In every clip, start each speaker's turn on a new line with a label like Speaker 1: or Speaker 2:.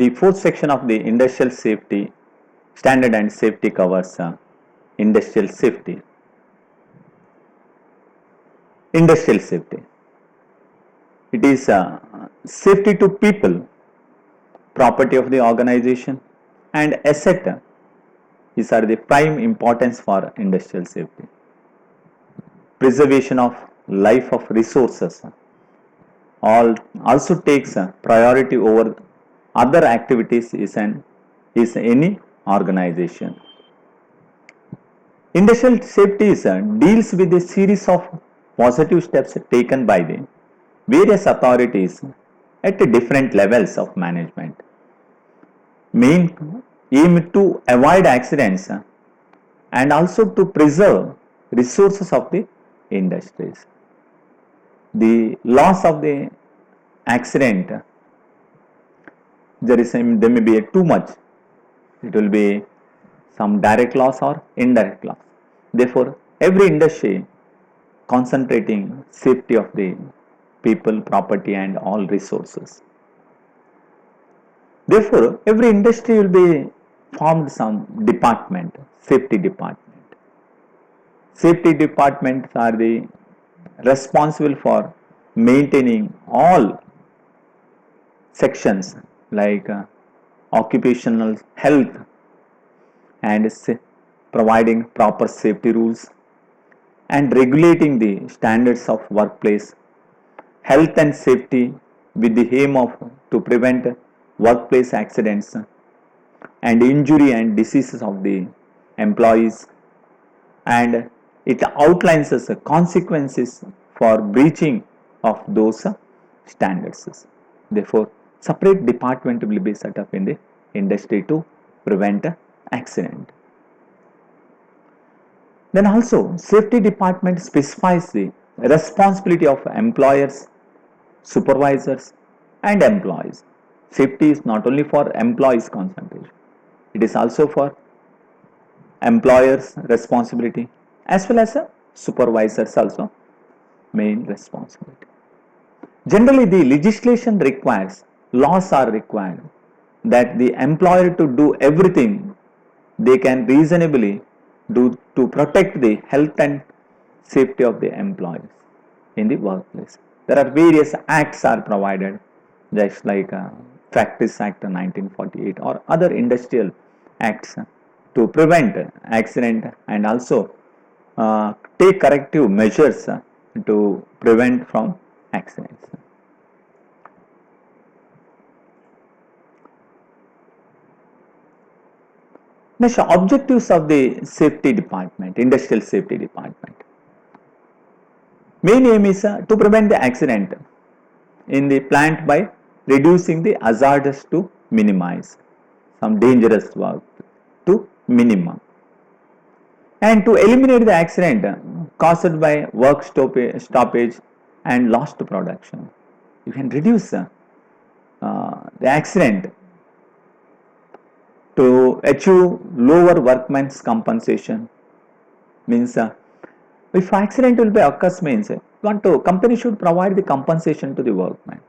Speaker 1: The fourth section of the industrial safety standard and safety covers industrial safety. Industrial safety. It is safety to people, property of the organization, and asset. These are the prime importance for industrial safety. Preservation of life of resources all also takes priority over other activities is any organization. Industrial safety deals with a series of positive steps taken by the various authorities at different levels of management. Main aim to avoid accidents and also to preserve resources of the industries. The loss of the accident, there may be too much. It will be some direct loss or indirect loss. Therefore, every industry concentrating safety of the people, property, and all resources. Therefore, every industry will be formed some department, safety department. Safety departments are the responsible for maintaining all sections like occupational health and providing proper safety rules and regulating the standards of workplace health and safety with the aim of to prevent workplace accidents and injury and diseases of the employees, and it outlines the consequences for breaching of those standards. Therefore, separate department will be set up in the industry to prevent accident. Then also safety department specifies the responsibility of employers, supervisors, and employees. Safety is not only for employees concentration, it is also for employers responsibility as well as supervisors also main responsibility. Generally, the legislation requires, laws are required that the employer to do everything they can reasonably do to protect the health and safety of the employees in the workplace. There are various acts are provided, just like Factories Act 1948 or other industrial acts to prevent accident and also take corrective measures to prevent from accidents. Next, objectives of the safety department, industrial safety department. Main aim is to prevent the accident in the plant by reducing the hazards to minimize some dangerous work to minimum, and to eliminate the accident caused by work stoppage and lost production. You can reduce the accident to achieve lower workman's compensation. Means if accident will be occurs means company should provide the compensation to the workman.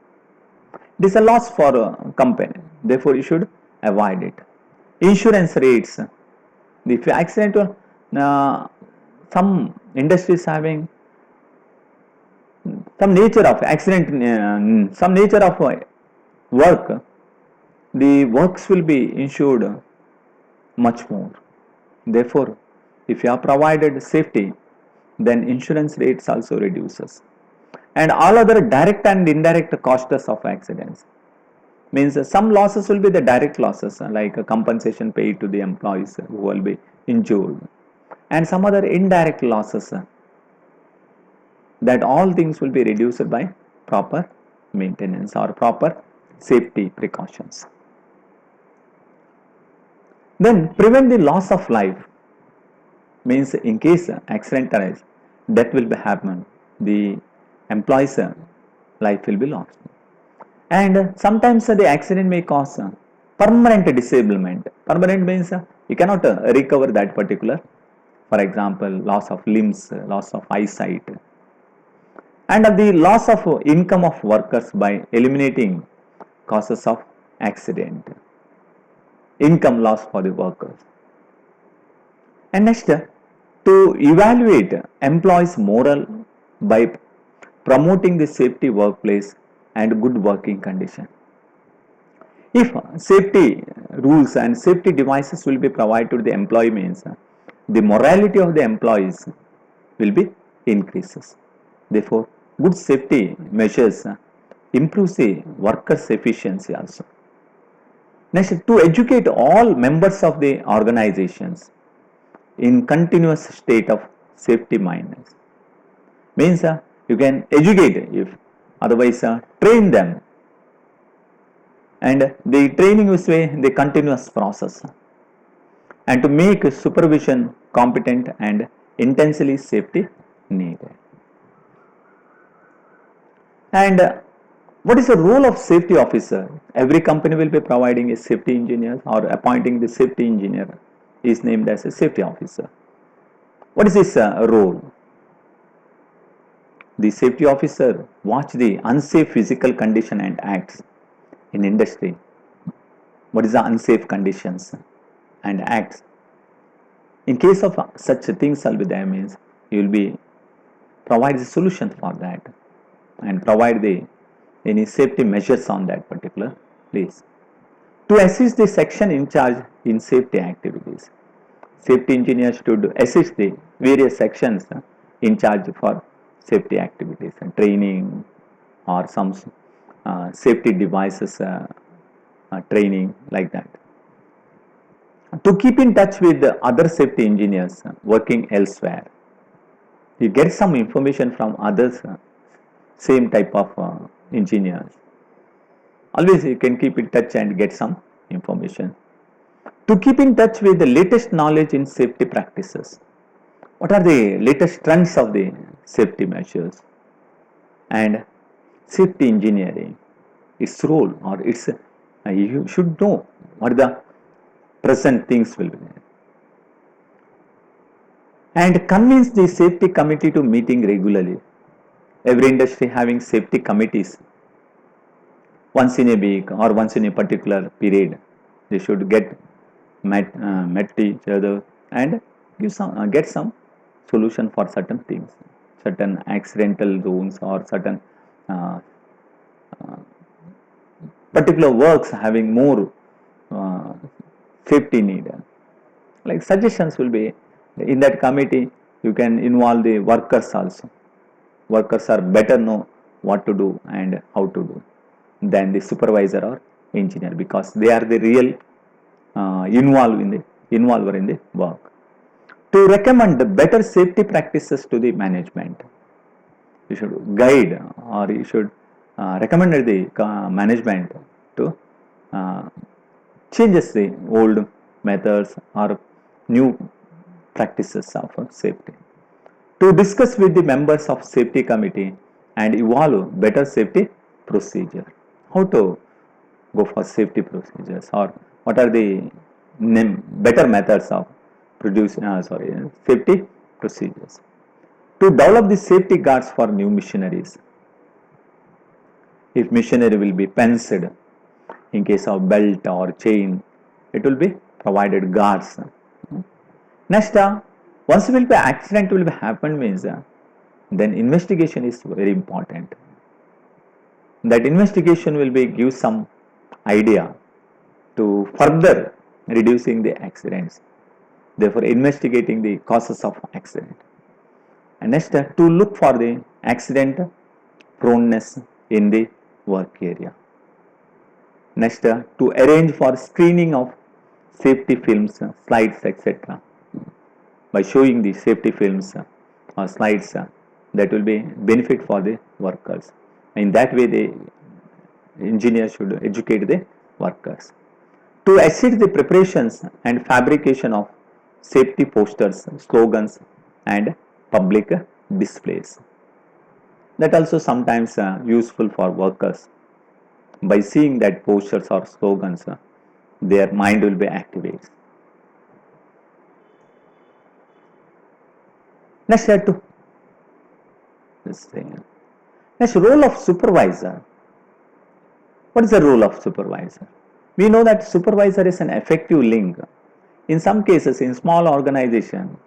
Speaker 1: It is a loss for a company, therefore you should avoid it. Insurance rates. If accident, some industries having some nature of accident, some nature of work, the works will be insured much more. Therefore, if you have provided safety, then insurance rates also reduces. And all other direct and indirect costs of accidents. Means some losses will be the direct losses like a compensation paid to the employees who will be injured, and some other indirect losses, that all things will be reduced by proper maintenance or proper safety precautions. Then prevent the loss of life. Means in case accident arises, death will be happen, the employee's life will be lost. And sometimes the accident may cause permanent disablement. Permanent means you cannot recover that particular, for example, loss of limbs, loss of eyesight, and the loss of income of workers by eliminating causes of accident, income loss for the workers. And next, to evaluate employees' moral by promoting the safety workplace and good working condition. If safety rules and safety devices will be provided to the employee means the morality of the employees will be increases. Therefore, good safety measures improves the workers' efficiency also. Next, to educate all members of the organizations in continuous state of safety mindedness means you can educate if otherwise train them, and the training is the continuous process, and to make supervision competent and intensely safety needed. And what is the role of safety officer? Every company will be providing a safety engineer or appointing the safety engineer is named as a safety officer. What is his role? The safety officer watch the unsafe physical condition and acts in industry. What is the unsafe conditions and acts? In case of such things will be there means you will be provide the solution for that and provide the any safety measures on that particular place. To assist the section in charge in safety activities, safety engineers should assist the various sections in charge for safety activities and training or some safety devices training like that. To keep in touch with the other safety engineers working elsewhere, you get some information from others same type of engineers. Always you can keep in touch and get some information. To keep in touch with the latest knowledge in safety practices, what are the latest trends of the safety measures, and safety engineering, its role or its you should know what the present things will be, and convince the safety committee to meeting regularly. Every industry having safety committees once in a week or once in a particular period. They should get met each other and give some get some solution for certain things, certain accidental zones or certain uh, particular works having more uh, safety need. Like suggestions will be in that committee. You can involve the workers also. Workers are better know what to do and how to do than the supervisor or engineer, because they are the real involver in the work. To recommend better safety practices to the management, you should guide or you should recommend the management to uh, changes the old methods or new practices of safety. To discuss with the members of safety committee and evolve better safety procedure. How to go for safety procedures, or what are the better methods of producing safety procedures. To develop the safety guards for new missionaries. If missionary will be fenced in case of belt or chain, it will be provided guards. Next, once will be accident will be happen means then investigation is very important. That investigation will be give some idea to further reducing the accidents. Therefore, investigating the causes of accident. And next, to look for the accident proneness in the work area. Next, to arrange for screening of safety films, slides, etc. By showing the safety films or slides, that will be benefit for the workers. In that way, the engineer should educate the workers. To assist the preparations and fabrication of safety posters, slogans, and public displays. That also sometimes useful for workers. By seeing that posters or slogans, their mind will be activated. Next, to this thing. Next, role of supervisor. What is the role of supervisor? We know that supervisor is an effective link. In some cases, in small organization,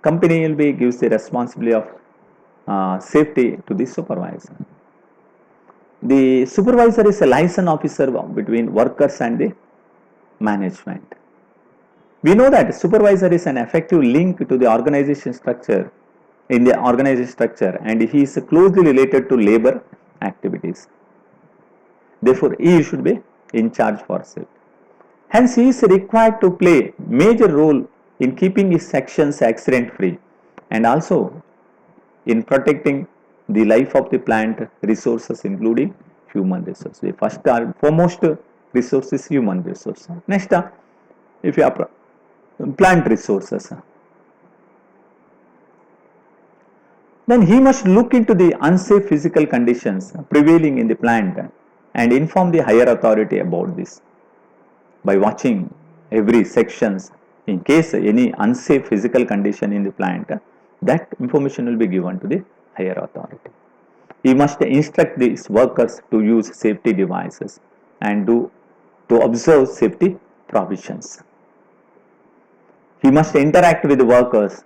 Speaker 1: company will be gives the responsibility of safety to the supervisor. The supervisor is a liaison officer between workers and the management. We know that supervisor is an effective link to the organization structure in the organization structure, and he is closely related to labor activities. Therefore, he should be in charge for safety. Hence, he is required to play major role in keeping his sections accident free and also in protecting the life of the plant resources, including human resources. The first foremost resource is human resource. Next, if you have plant resources, then he must look into the unsafe physical conditions prevailing in the plant and inform the higher authority about this by watching every sections. In case any unsafe physical condition in the plant, that information will be given to the higher authority. He must instruct these workers to use safety devices and to observe safety provisions. He must interact with the workers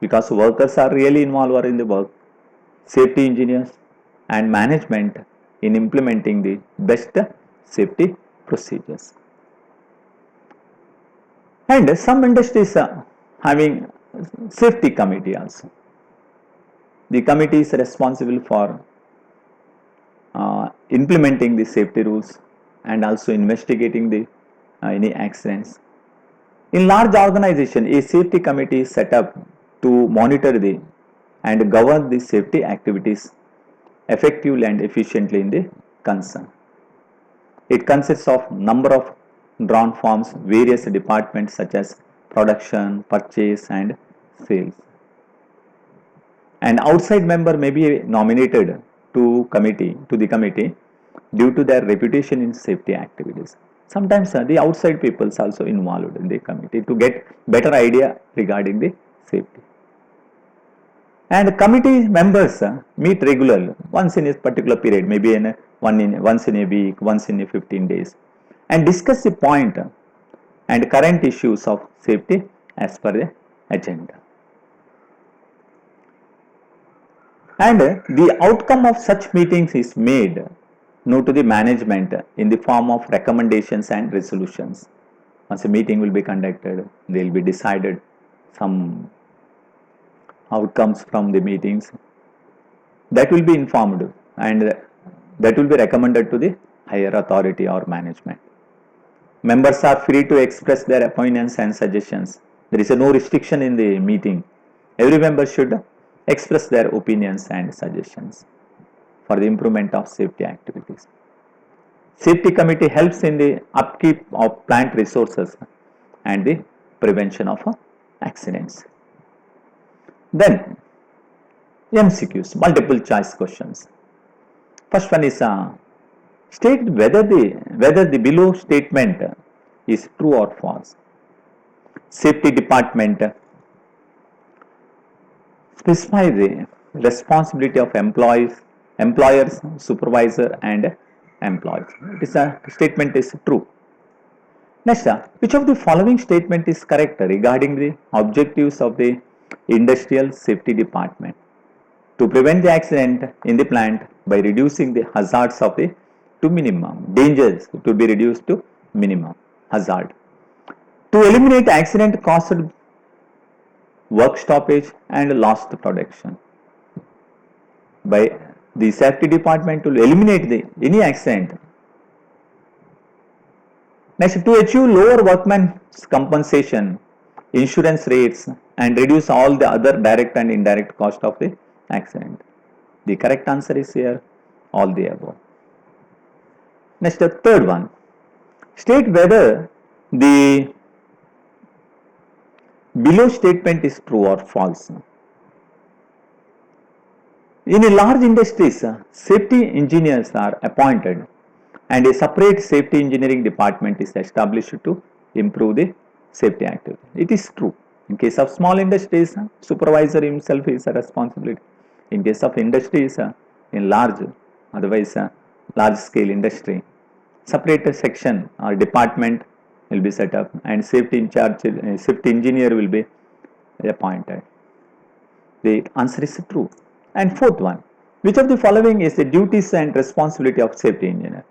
Speaker 1: because workers are really involved in the work, safety engineers and management in implementing the best safety procedures. And some industries are having safety committee also. The committee is responsible for implementing the safety rules and also investigating the any accidents. In large organization, a safety committee is set up to monitor the and govern the safety activities effectively and efficiently in the concern. It consists of number of drawn forms, various departments such as production, purchase and sales. An outside member may be nominated to the committee due to their reputation in safety activities. Sometimes the outside people is also involved in the committee to get better idea regarding the safety. And committee members meet regularly once in a particular period, maybe once in a week, once in a 15 days, and discuss the point and current issues of safety as per the agenda. And the outcome of such meetings is made known to the management in the form of recommendations and resolutions. Once a meeting will be conducted, they will be decided some outcomes from the meetings that will be informed and that will be recommended to the higher authority or management. Members are free to express their opinions and suggestions. There is no restriction in the meeting. Every member should express their opinions and suggestions for the improvement of safety activities. Safety committee helps in the upkeep of plant resources and the prevention of accidents. Then MCQs, multiple choice questions. First one is state whether the below statement is true or false. Safety department specifies the responsibility of employers, supervisor and employees. This statement is true. Next, which of the following statement is correct regarding the objectives of the industrial safety department? To prevent the accident in the plant by reducing the hazards of the to minimum, dangers to be reduced to minimum hazard. To eliminate accident caused work stoppage and lost production. By the safety department to eliminate any accident. Next, to achieve lower workman's compensation, insurance rates and reduce all the other direct and indirect cost of the accident. The correct answer is here, all the above. Next, the third one. State whether the below statement is true or false. In a large industries, safety engineers are appointed and a separate safety engineering department is established to improve the safety activity. It is true. In case of small industries, supervisor himself is a responsibility. In case of industries, in large, otherwise large scale industry, separate section or department will be set up, and safety in charge, safety engineer will be appointed. The answer is true. And fourth one, which of the following is the duties and responsibility of safety engineer?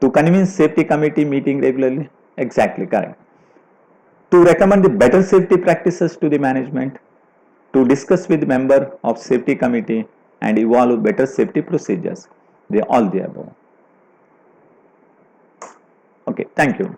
Speaker 1: To convince safety committee meeting regularly? Exactly correct. To recommend the better safety practices to the management, to discuss with member of safety committee and evolve better safety procedures. They all the above. Okay, thank you.